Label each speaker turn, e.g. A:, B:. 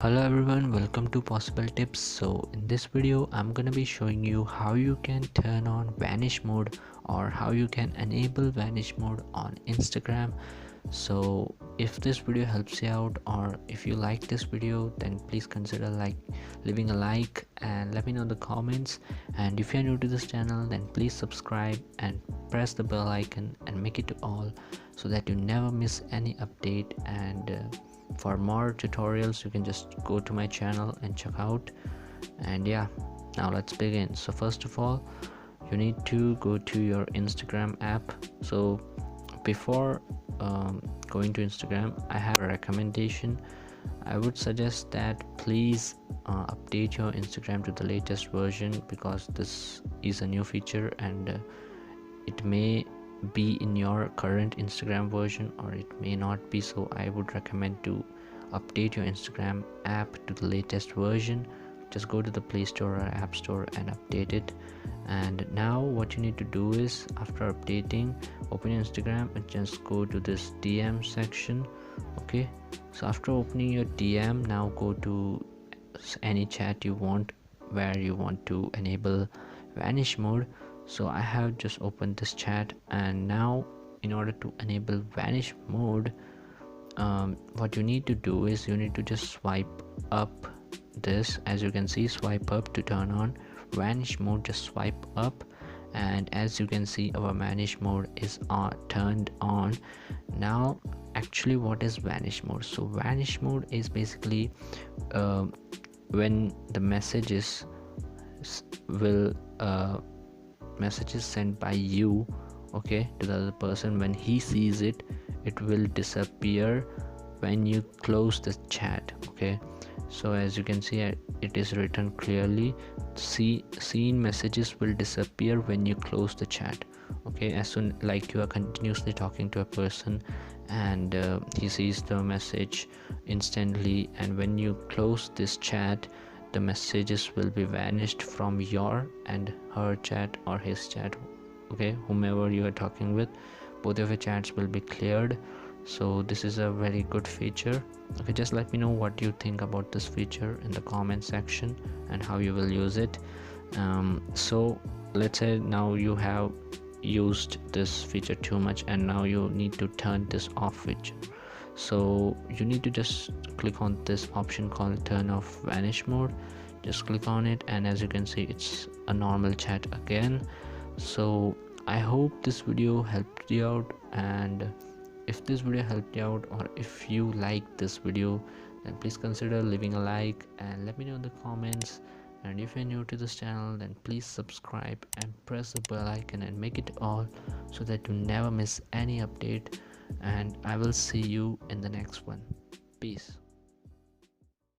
A: Hello everyone, welcome to Possible Tips. So in this video I'm gonna be showing you how you can turn on vanish mode or how you can enable vanish mode on Instagram. So if this video helps you out or if you like this video, then please consider leaving a like and let me know in the comments. And if you're new to this channel, then please subscribe and press the bell icon and make it to all so that you never miss any update. And for more tutorials you can just go to my channel and check out. And yeah, now let's begin. So first of all, you need to go to your Instagram app. So before going to Instagram, I have a recommendation. I would suggest that please update your Instagram to the latest version, because this is a new feature and it may be in your current Instagram version or it may not be. So I would recommend to update your Instagram app to the latest version. Just go to the Play Store or App Store and update it. And now what you need to do is, after updating, open your Instagram and just go to this DM section. Okay, so after opening your DM, now go to any chat you want where you want to enable vanish mode. So I have just opened this chat, and now in order to enable vanish mode, what you need to do is you need to just swipe up this. As you can see, swipe up to turn on vanish mode. Just swipe up, and as you can see, our vanish mode is turned on. Now actually, what is vanish mode? So vanish mode is basically when the messages sent by you, okay, to the other person, when he sees it, it will disappear when you close the chat. Okay, so as you can see, it is written clearly, seen messages will disappear when you close the chat. Okay, as soon like you are continuously talking to a person and he sees the message instantly, and when you close this chat, the messages will be vanished from your and her chat or his chat. Okay, whomever you are talking with, both of your chats will be cleared. So this is a very good feature. Okay, just let me know what you think about this feature in the comment section and how you will use it. So let's say now you have used this feature too much and now you need to turn this off feature. So you need to just click on this option called turn off vanish mode. Just click on it, and as you can see, it's a normal chat again. So I hope this video helped you out, and if this video helped you out or if you like this video, then please consider leaving a like and let me know in the comments. And if you're new to this channel, then please subscribe and press the bell icon and make it all so that you never miss any update. And I will see you in the next one. Peace.